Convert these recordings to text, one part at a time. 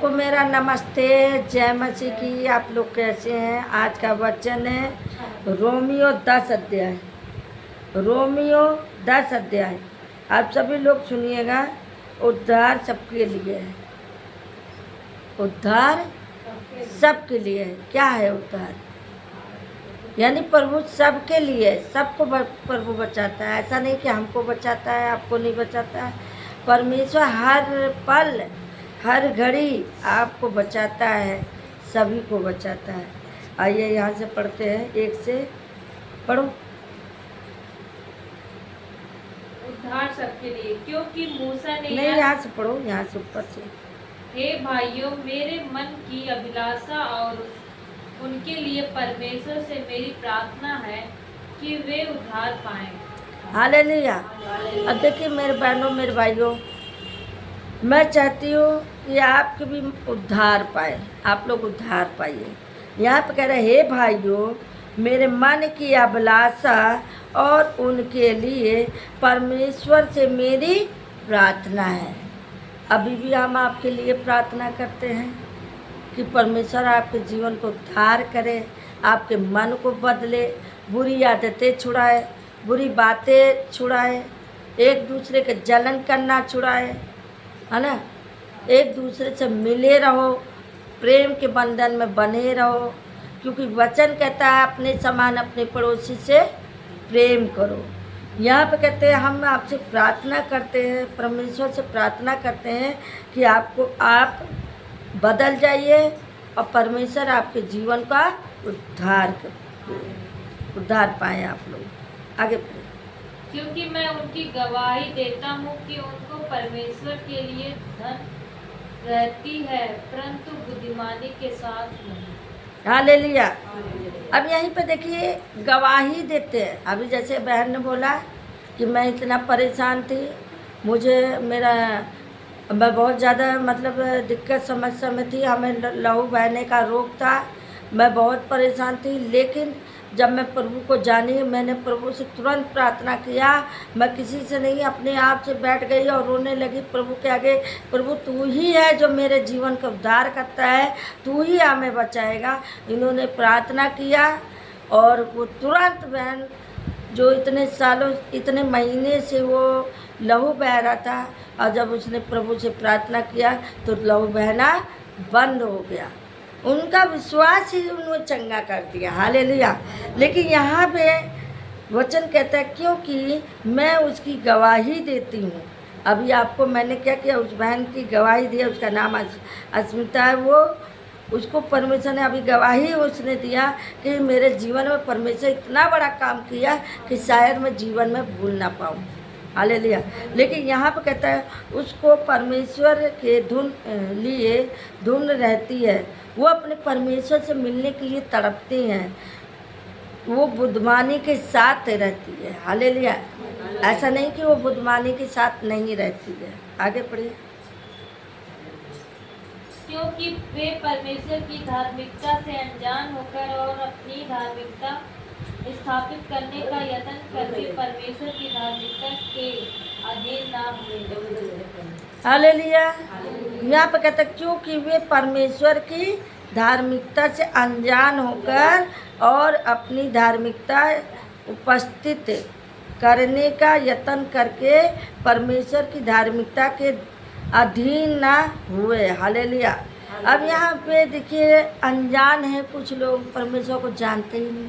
को मेरा नमस्ते, जय मसीह की। आप लोग कैसे हैं? आज का वचन है रोमियो 10 अध्याय। रोमियो 10 अध्याय आप सभी लोग सुनिएगा। उद्धार सबके लिए है। उद्धार सबके लिए है। क्या है उद्धार? यानी प्रभु सबके लिए, सबको प्रभु बचाता है। ऐसा नहीं कि हमको बचाता है, आपको नहीं बचाता है। परमेश्वर हर पल हर घड़ी आपको बचाता है, सभी को बचाता है। आइए यहाँ से पढ़ते हैं, एक से पढ़ो। उद्धार सबके लिए, क्योंकि मूसा ने नहीं, यहाँ से पढ़ो, यहाँ से ऊपर से। हे भाइयों, मेरे मन की अभिलाषा और उनके लिए परमेश्वर से मेरी प्रार्थना है कि वे उद्धार पाएं। हालेलुया। अब देखिए मेरे बहनों, मेरे भाइयों, मैं चाहती हूँ कि आपके भी उद्धार पाए, आप लोग उद्धार पाइए। यहाँ पे कह रहे हे भाइयों, मेरे मन की अभिलाषा और उनके लिए परमेश्वर से मेरी प्रार्थना है। अभी भी हम आपके लिए प्रार्थना करते हैं कि परमेश्वर आपके जीवन को उद्धार करे, आपके मन को बदले, बुरी आदतें छुड़ाए, बुरी बातें छुड़ाए, एक दूसरे के जलन करना छुड़ाए, है ना। एक दूसरे से मिले रहो, प्रेम के बंधन में बने रहो, क्योंकि वचन कहता है अपने समान अपने पड़ोसी से प्रेम करो। यहाँ पे कहते हैं हम आपसे प्रार्थना करते हैं, परमेश्वर से प्रार्थना करते हैं कि आप बदल जाइए और परमेश्वर आपके जीवन का उद्धार पाए। आप लोग आगे पढ़े। क्योंकि मैं उनकी गवाही देता हूँ कि उनको परमेश्वर के लिए धन रहती है, परंतु बुद्धिमानी के साथ नहीं। हालेलुया। अब यहीं पे देखिए गवाही देते हैं। अभी जैसे बहन ने बोला कि मैं इतना परेशान थी, मैं बहुत ज़्यादा मतलब दिक्कत समस्या में थी, हमें लहू बहने का रोग था, मैं बहुत परेशान थी। लेकिन जब मैं प्रभु को जानी, मैंने प्रभु से तुरंत प्रार्थना किया। मैं किसी से नहीं, अपने आप से बैठ गई और रोने लगी प्रभु के आगे। प्रभु तू ही है जो मेरे जीवन का उद्धार करता है, तू ही हमें बचाएगा। इन्होंने प्रार्थना किया और वो तुरंत बहन जो इतने सालों इतने महीने से वो लहू बह रहा था, और जब उसने प्रभु से प्रार्थना किया तो लहू बहना बंद हो गया। उनका विश्वास ही उन्होंने चंगा कर दिया। हालेलुया। लेकिन यहाँ पे वचन कहता है क्योंकि मैं उसकी गवाही देती हूँ। अभी आपको मैंने क्या किया, उस बहन की गवाही दी, उसका नाम अस्मिता है। वो उसको परमेश्वर ने अभी गवाही उसने दिया कि मेरे जीवन में परमेश्वर इतना बड़ा काम किया कि शायद मैं जीवन में भूल ना पाऊँ। हालेलुया। लेकिन यहाँ पर कहता है उसको परमेश्वर के धुन रहती है, वो अपने परमेश्वर से मिलने के लिए तड़पते हैं, वो बुद्धिमानी के साथ रहती है। हालेलुया। ऐसा नहीं कि वो बुद्धिमानी के साथ नहीं रहती है। आगे पढ़िए। क्योंकि वे परमेश्वर की धार्मिकता से अनजान होकर और अपनी धार्मिकता स्थापित करने का यत्न करके परमेश्वर की धार्मिकता के अधीन ना हुए। हालेलुया। यहाँ पे कहता है क्योंकि वे परमेश्वर की धार्मिकता से अनजान होकर और अपनी धार्मिकता उपस्थित करने का यत्न करके परमेश्वर की धार्मिकता के अधीन ना हुए। हालेलुया। अब यहाँ पे देखिए अनजान है, कुछ लोग परमेश्वर को जानते ही नहीं,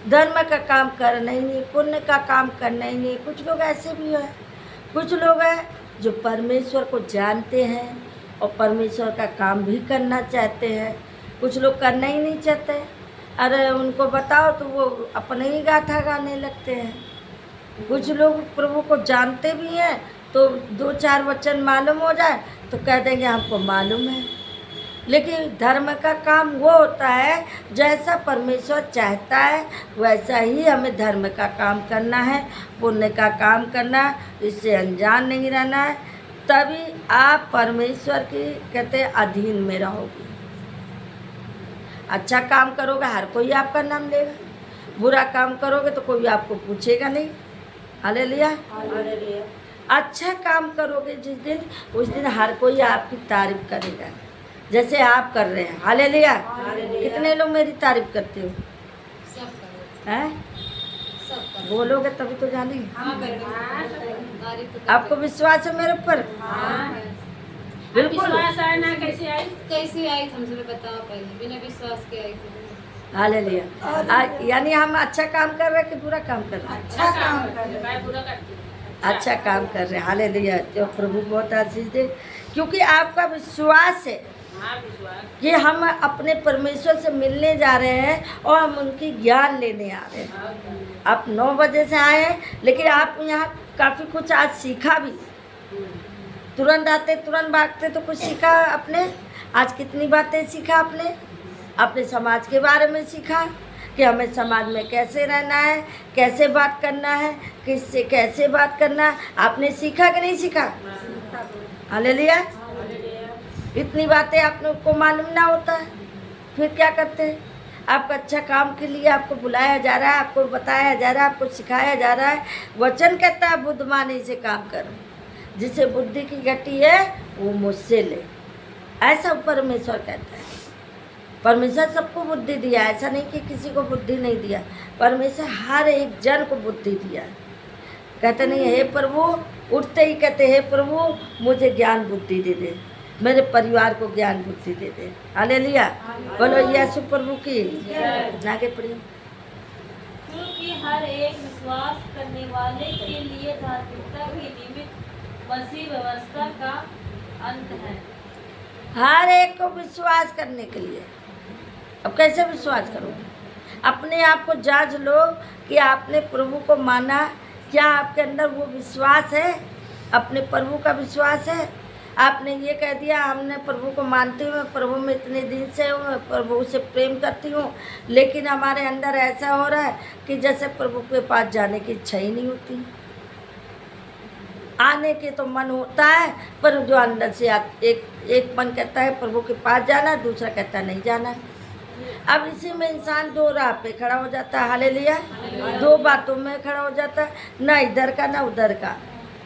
धर्म का काम करना ही नहीं, पुण्य का काम करना ही नहीं। कुछ लोग ऐसे भी हैं, कुछ लोग हैं जो परमेश्वर को जानते हैं और परमेश्वर का काम भी करना चाहते हैं। कुछ लोग करना ही नहीं चाहते, अरे उनको बताओ तो वो अपने ही गाथा गाने लगते हैं। कुछ लोग प्रभु को जानते भी हैं तो 2-4 वचन मालूम हो जाए तो कह देंगे हमको मालूम है। लेकिन धर्म का काम वो होता है जैसा परमेश्वर चाहता है वैसा ही हमें धर्म का काम करना है, पुण्य का काम करना है, इससे अनजान नहीं रहना है। तभी आप परमेश्वर की कहते अधीन में रहोगे। अच्छा काम करोगे हर कोई आपका नाम लेगा, बुरा काम करोगे तो कोई आपको पूछेगा नहीं। हालेलुया। अच्छा काम करोगे जिस दिन, उस दिन हर कोई आपकी तारीफ करेगा। जैसे आप कर रहे हैं। हालेलुया। कितने लोग मेरी तारीफ करते हो? हैं? बोलोगे तभी तो जानेंगे। आपको विश्वास है मेरे ऊपर? बिल्कुल। विश्वास आए ना कैसे आई हमसे बताओ पहले, बिना विश्वास के आई थी। हालेलुया। यानी हम अच्छा काम कर रहे हैं कि बुरा काम कर रहे हैं? अच्छा काम कर रहे हैं, बुरा करते हैं। अच्छा काम कर रहे हैं। हालेलुया। जो प्रभु बहुत आशीष दे, क्योंकि आपका विश्वास है कि हम अपने परमेश्वर से मिलने जा रहे हैं और हम उनकी ज्ञान लेने आ रहे हैं। आप 9 बजे से आए हैं, लेकिन आप यहाँ काफ़ी कुछ आज सीखा भी। तुरंत आते तुरंत भागते तो कुछ सीखा आपने। आज कितनी बातें सीखा आपने? अपने समाज के बारे में सीखा कि हमें समाज में कैसे रहना है, कैसे बात करना है, किससे कैसे बात करना है। आपने सीखा कि नहीं सीखा? हालेलुया। इतनी बातें आप लोग को मालूम ना होता है, फिर क्या करते हैं? आपका अच्छा काम के लिए आपको बुलाया जा रहा है, आपको बताया जा रहा है, आपको सिखाया जा रहा है। वचन कहता है बुद्धिमानी से काम करो, जिसे बुद्धि की घटी है वो मुझसे ले। ऐसा परमेश्वर कहता है। परमेश्वर सबको बुद्धि दिया, ऐसा नहीं कि किसी को बुद्धि नहीं दिया। परमेश्वर हर एक जन को बुद्धि दिया। कहते नहीं हे प्रभु, उठते ही कहते हे प्रभु मुझे ज्ञान बुद्धि दे दे, मेरे परिवार को ज्ञान बुद्धि दे दे। हालेलुया। बोलो यीशु प्रभु की आगे पढ़िए। क्योंकि हर एक विश्वास करने वाले के लिए धार्मिकता की निमित्त मसीह व्यवस्था का अंत है। हर एक को विश्वास करने के लिए। अब कैसे विश्वास करोगे? अपने आप को जांच लो कि आपने प्रभु को माना, क्या आपके अंदर वो विश्वास है? अपने प्रभु का विश्वास है? आपने ये कह दिया हमने प्रभु को मानती हूँ, मैं प्रभु में इतने दिन से हूँ, मैं प्रभु से प्रेम करती हूँ, लेकिन हमारे अंदर ऐसा हो रहा है कि जैसे प्रभु के पास जाने की इच्छा ही नहीं होती। आने के तो मन होता है, पर जो अंदर से एक मन कहता है प्रभु के पास जाना, दूसरा कहता है नहीं जाना। अब इसी में इंसान 2 राह पे खड़ा हो जाता है। हालेलुया। 2 बातों में खड़ा हो जाता है, ना इधर का ना उधर का।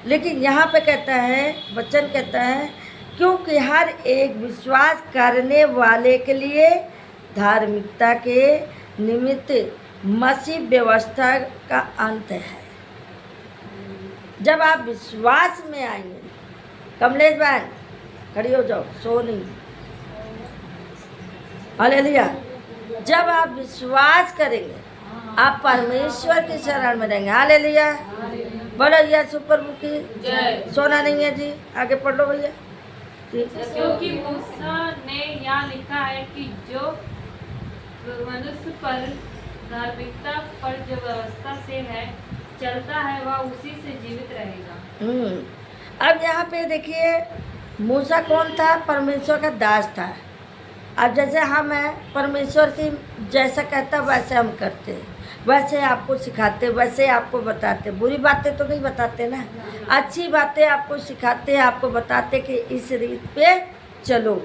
लेकिन यहाँ पे कहता है, वचन कहता है क्योंकि हर एक विश्वास करने वाले के लिए धार्मिकता के निमित्त मसीह व्यवस्था का अंत है। जब आप विश्वास में आएंगे, कमलेश बहन खड़ी हो जाओ, सो नहीं। हालेलुया। जब आप विश्वास करेंगे, आप परमेश्वर के शरण में रहेंगे। हालेलुया। बोलो यीशु प्रभु की जय। सोना नहीं है जी, आगे पढ़ लो भैया। क्योंकि मूसा ने यहाँ लिखा है कि जो मनुष्य पर धार्मिकता पर जो व्यवस्था से है चलता है वह उसी से जीवित रहेगा। अब यहाँ पे देखिए, मूसा कौन था? परमेश्वर का दास था। अब जैसे हम हैं, परमेश्वर की जैसा कहता वैसे हम करते, वैसे आपको सिखाते, वैसे आपको बताते। बुरी बातें तो नहीं बताते ना, अच्छी बातें आपको सिखाते, आपको बताते कि इस रीत पे चलो।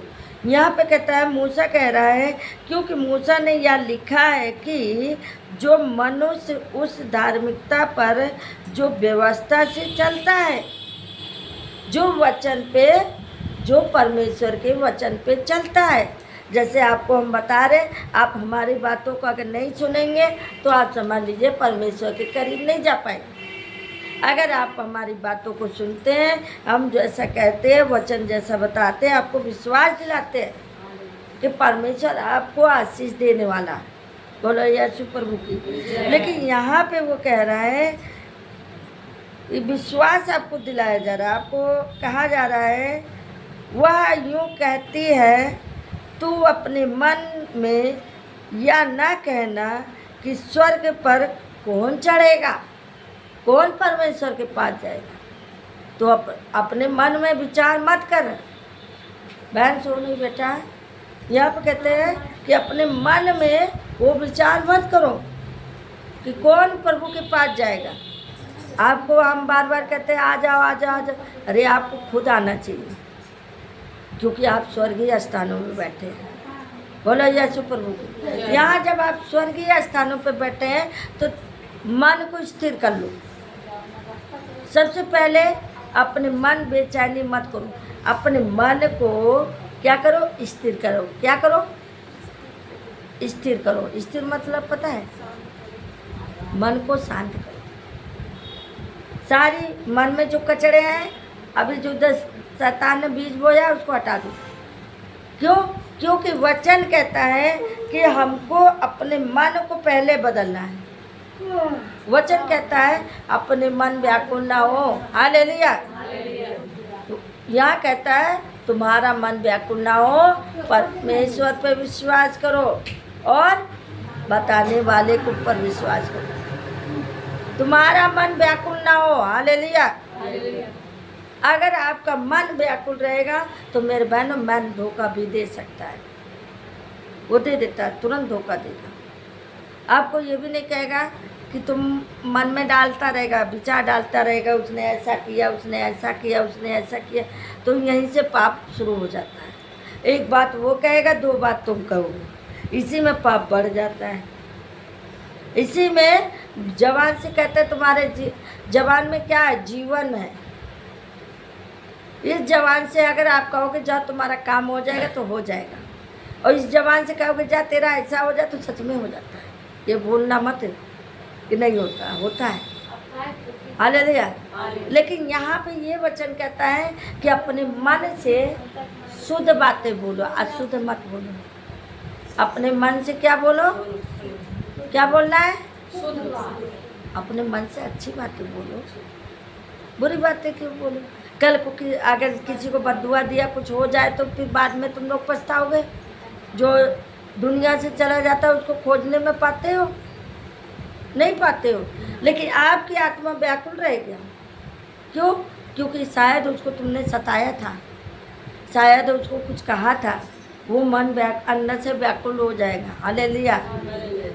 यहाँ पे कहता है, मूसा कह रहा है क्योंकि मूसा ने यह लिखा है कि जो मनुष्य उस धार्मिकता पर जो व्यवस्था से चलता है, जो वचन पे, जो परमेश्वर के वचन पे चलता है। जैसे आपको हम बता रहे, आप हमारी बातों को अगर नहीं सुनेंगे तो आप समझ लीजिए परमेश्वर के करीब नहीं जा पाएंगे। अगर आप हमारी बातों को सुनते हैं, हम जैसा कहते हैं, वचन जैसा बताते हैं, आपको विश्वास दिलाते हैं कि परमेश्वर आपको आशीष देने वाला। बोलो यीशु प्रभु की। लेकिन यहाँ पे वो कह रहा है, विश्वास आपको दिलाया जा रहा है, आपको कहा जा रहा है, वह यूँ कहती है तू अपने मन में या ना कहना कि स्वर्ग पर कौन चढ़ेगा, कौन परमेश्वर के पास जाएगा। तो अपने मन में विचार मत कर। बहन सोनी बेटा, यहाँ पर कहते हैं कि अपने मन में वो विचार मत करो कि कौन प्रभु के पास जाएगा। आपको हम बार बार कहते हैं आ जाओ आ जाओ आ जाओ। अरे आपको खुद आना चाहिए, क्योंकि आप स्वर्गीय स्थानों में बैठे हैं। बोलो यीशु प्रभु की। यहाँ जब आप स्वर्गीय स्थानों पर बैठे हैं तो मन को स्थिर कर लो। सबसे पहले अपने मन बेचैनी मत करो, अपने मन को क्या करो? स्थिर करो। क्या करो? स्थिर करो। स्थिर मतलब पता है? मन को शांत करो। सारी मन में जो कचड़े हैं, अभी जो 10 शैतान ने बीज बोया उसको हटा दो। क्यों? क्योंकि वचन कहता है कि हमको अपने मन को पहले बदलना है। वचन कहता है अपने मन व्याकुल ना हो। हालेलुया। यहाँ कहता है तुम्हारा मन व्याकुल ना हो, परमेश्वर पर विश्वास करो और बताने वाले के ऊपर विश्वास करो। तुम्हारा मन व्याकुल ना हो। हालेलुया। अगर आपका मन व्याकुल रहेगा तो मेरे बहनों, मन धोखा भी दे सकता है। वो दे देता है, तुरंत धोखा देगा। आपको ये भी नहीं कहेगा कि तुम मन में डालता रहेगा, विचार डालता रहेगा, उसने ऐसा किया, उसने ऐसा किया, उसने ऐसा किया, तो यहीं से पाप शुरू हो जाता है। एक बात वो कहेगा, 2 बात तुम कहोगे, इसी में पाप बढ़ जाता है। इसी में जवान से कहते हैं तुम्हारे जवान में क्या है? जीवन है। इस जवान से अगर आप कहोगे जा तुम्हारा काम हो जाएगा तो हो जाएगा, और इस जवान से कहोगे जा तेरा ऐसा हो जाए तो सच में हो जाता है। ये बोलना मत कि नहीं होता, होता है। हालेलुया। लेकिन यहाँ पे ये वचन कहता है कि अपने मन से शुद्ध बातें बोलो, अशुद्ध मत बोलो। अपने मन से क्या बोलो? क्या बोलना है? अपने मन से अच्छी बातें बोलो, बुरी बातें क्यों बोलो? कल को अगर किसी को बददुआ दिया, कुछ हो जाए तो फिर बाद में तुम लोग पछताओगे। जो दुनिया से चला जाता है उसको खोजने में पाते हो? नहीं पाते हो। लेकिन आपकी आत्मा व्याकुल रहेगी। क्यों? क्योंकि शायद उसको तुमने सताया था, शायद उसको कुछ कहा था, वो मन अंदर से व्याकुल हो जाएगा। हालेलुया।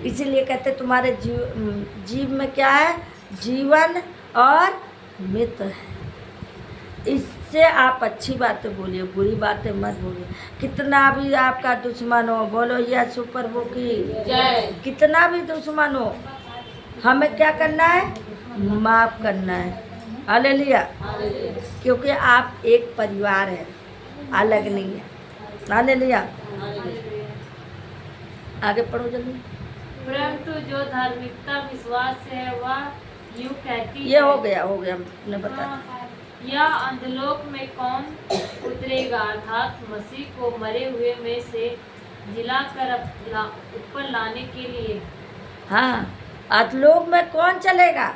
इसीलिए कहते तुम्हारे जीव में क्या है? जीवन और मित्र है। इससे आप अच्छी बातें बोलिए, बुरी बातें मत बोलिए। कितना भी आपका दुश्मन हो, बोलो यीशु प्रभु की जय। कितना भी दुश्मन हो, हमें क्या करना है? माफ़ करना है। हालेलुया। क्योंकि आप एक परिवार है, अलग नहीं है। हालेलुया। आगे पढ़ो जल्दी। परंतु जो धार्मिकता विश्वास से है वह यूं कहती ये है, हो गया हमने बता दिया। या अंधलोक में कौन उतरेगा, अर्थात मसीह को मरे हुए में से जिलाकर ऊपर लाने के लिए। हाँ, अधलोक में कौन चलेगा?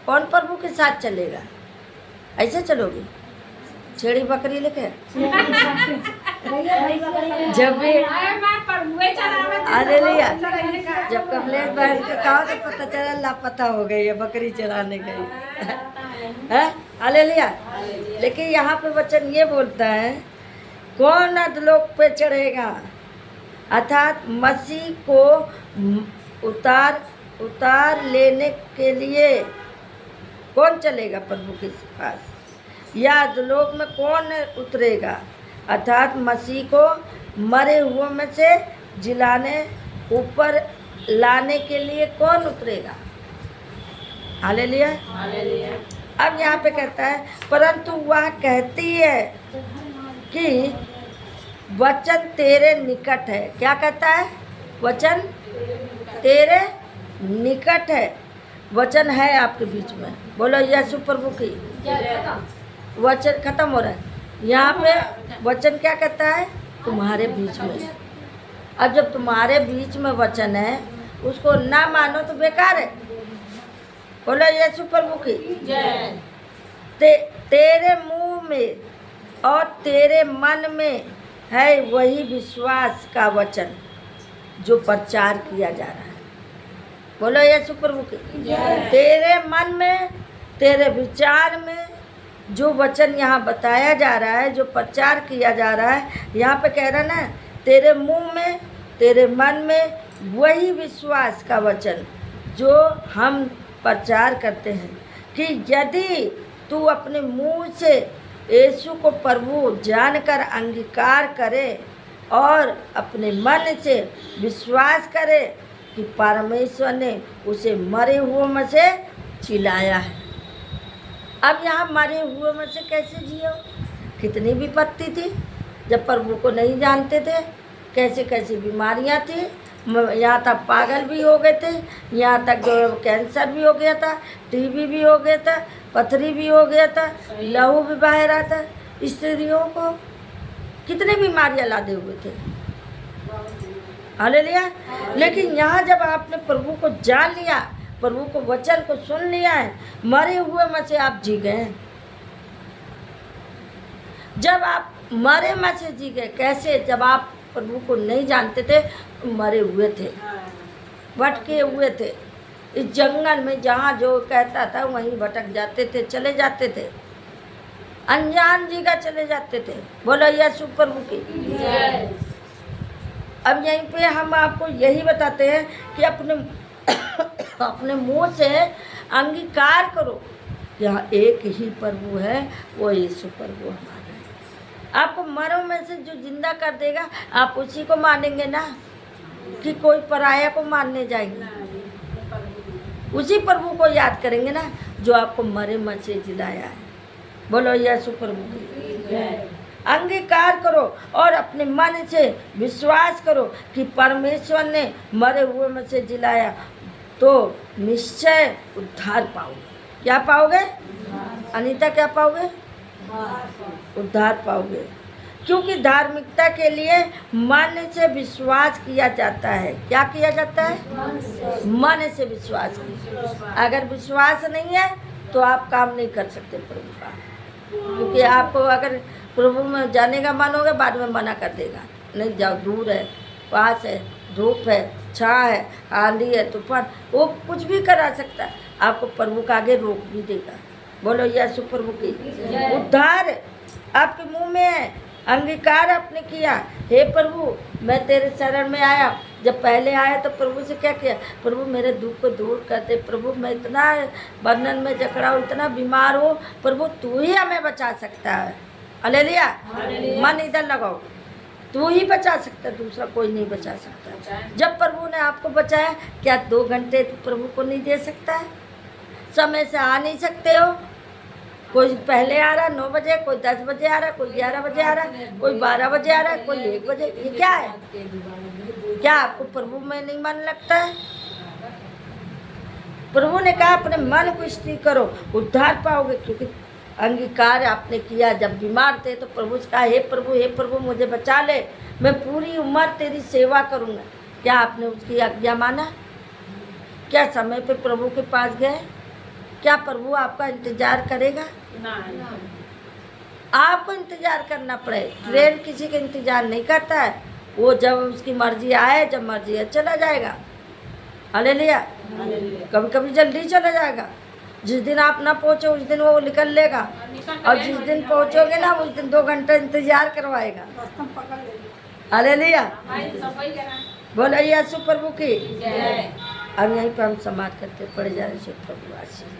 कौन प्रभु के साथ चलेगा? ऐसे चलोगी छेड़ी बकरी लेके? जब भी हालेलुया, जब कमलेश बहन को कहा तो पता चला लापता हो गई है, बकरी चराने गई है। हालेलुया। लेकिन यहाँ पे वचन ये बोलता है कौन अधलोक पे चढ़ेगा, अर्थात मसीह को उतार लेने के लिए कौन चलेगा प्रभु के पास? या अधलोक में कौन उतरेगा, अर्थात मसीह को मरे हुए में से जिलाने ऊपर लाने के लिए कौन उतरेगा? हालेलुया। अब यहाँ पे कहता है परंतु वह कहती है कि वचन तेरे निकट है। क्या कहता है? वचन तेरे निकट है। वचन है आपके बीच में। बोलो यीशु प्रभु की वचन खत्म हो रहा है। यहाँ पे वचन क्या कहता है? तुम्हारे बीच में। अब जब तुम्हारे बीच में वचन है, उसको ना मानो तो बेकार है। बोलो यीशु प्रभु की जय। तेरे मुंह में और तेरे मन में है वही विश्वास का वचन जो प्रचार किया जा रहा है। बोलो यीशु प्रभु की जय। तेरे मन में, तेरे विचार में जो वचन यहाँ बताया जा रहा है, जो प्रचार किया जा रहा है, यहाँ पे कह रहा ना तेरे मुंह में, तेरे मन में वही विश्वास का वचन जो हम प्रचार करते हैं कि यदि तू अपने मुंह से यीशु को प्रभु जानकर अंगीकार करे और अपने मन से विश्वास करे कि परमेश्वर ने उसे मरे हुए में से जिलाया है। अब यहाँ मरे हुए में से कैसे जियो? कितनी विपत्ति थी, जब प्रभु को नहीं जानते थे, कैसे कैसी बीमारियां थी, यहाँ तक पागल भी हो गए थे, यहाँ तक जो कैंसर भी हो गया था, टीबी भी हो गया था, पथरी भी हो गया था, लहू भी बह रहा था। स्त्रियों को कितने बीमारियां लादे हुए थे, हालेलुया। लेकिन यहाँ जब आपने प्रभु को जान लिया, प्रभु को वचन को सुन लिया है, मरे हुए में से आप जी गए। जब आप मरे में से जी गए, कैसे? जब आप प्रभु को नहीं जानते थे, मरे हुए थे, भटके हुए थे इस जंगल में, जहाँ जो कहता था वहीं भटक जाते थे, चले जाते थे, अनजान जगह चले जाते थे। बोलो यीशु प्रभु की। अब यहीं पे हम आपको यही बताते हैं कि अपने मुंह से अंगीकार करो, यहाँ एक ही प्रभु है, वो यीशु प्रभु हमारा है। आपको मरों में से जो जिंदा कर देगा, आप उसी को मानेंगे ना, कि कोई पराया को मानने जाएंगे? उसी प्रभु को याद करेंगे ना, जो आपको मरे में से जिलाया है। बोलो यीशु प्रभु की। अंगीकार करो और अपने मन से विश्वास करो कि परमेश्वर ने मरे हुए में से जिलाया, तो निश्चय उद्धार पाओगे। क्या पाओगे अनीता? क्या पाओगे? उद्धार पाओगे। क्योंकि धार्मिकता के लिए मन से विश्वास किया जाता है। क्या किया जाता है? मन से विश्वास। अगर विश्वास नहीं है तो आप काम नहीं कर सकते प्रभु का, क्योंकि आपको अगर प्रभु में जाने का मन होगा, बाद में मना कर देगा, नहीं जाओ, दूर है, पास है, धूप है, छाँ है, आंधी है, तूफान, वो कुछ भी करा सकता है, आपको प्रभु का आगे रोक भी देगा। बोलो यीशु प्रभु की। उद्धार आपके मुंह में है, अंगीकार आपने किया, हे प्रभु मैं तेरे शरण में आया। जब पहले आया तो प्रभु से क्या किया? प्रभु मेरे दुख को दूर कर दे, प्रभु मैं इतना बंधन में जकड़ा हूँ, इतना बीमार हूँ, प्रभु तू ही हमें बचा सकता है। हालेलुया। मन इधर लगाओ, तू ही बचा सकता है, दूसरा कोई नहीं बचा सकता। जब प्रभु ने आपको बचाया, क्या 2 घंटे तो प्रभु को नहीं दे सकता है? समय से आ नहीं सकते हो? कोई पहले आ रहा 9 बजे, कोई 10 बजे आ रहा, कोई 11 बजे आ रहा, कोई 12 बजे आ रहा, कोई 1 बजे। ये क्या है? क्या आपको प्रभु में नहीं मन लगता है? प्रभु ने कहा अपने मन को स्थिर करो, उद्धार पाओगे। क्योंकि अंगीकार आपने किया, जब बीमार थे तो प्रभु से कहा, हे प्रभु मुझे बचा ले, मैं पूरी उम्र तेरी सेवा करूँगा। क्या आपने उसकी आज्ञा माना? क्या समय पे प्रभु के पास गए? क्या प्रभु आपका इंतजार करेगा? आपको इंतजार करना पड़े। ट्रेन किसी का इंतजार नहीं करता है, वो जब उसकी मर्जी आए, जब मर्जी है चला जाएगा। हालेलुया। कभी कभी जल्दी चला जाएगा, जिस दिन आप ना पहुँचो उस दिन वो निकल लेगा, और जिस दिन पहुँचोगे ना उस दिन 2 घंटा इंतजार करवाएगा। हालेलुया। बोलो यीशु प्रभु की। अब यहीं पर हम समाप्त करते, पड़े जा रहे प्रभु आशीष।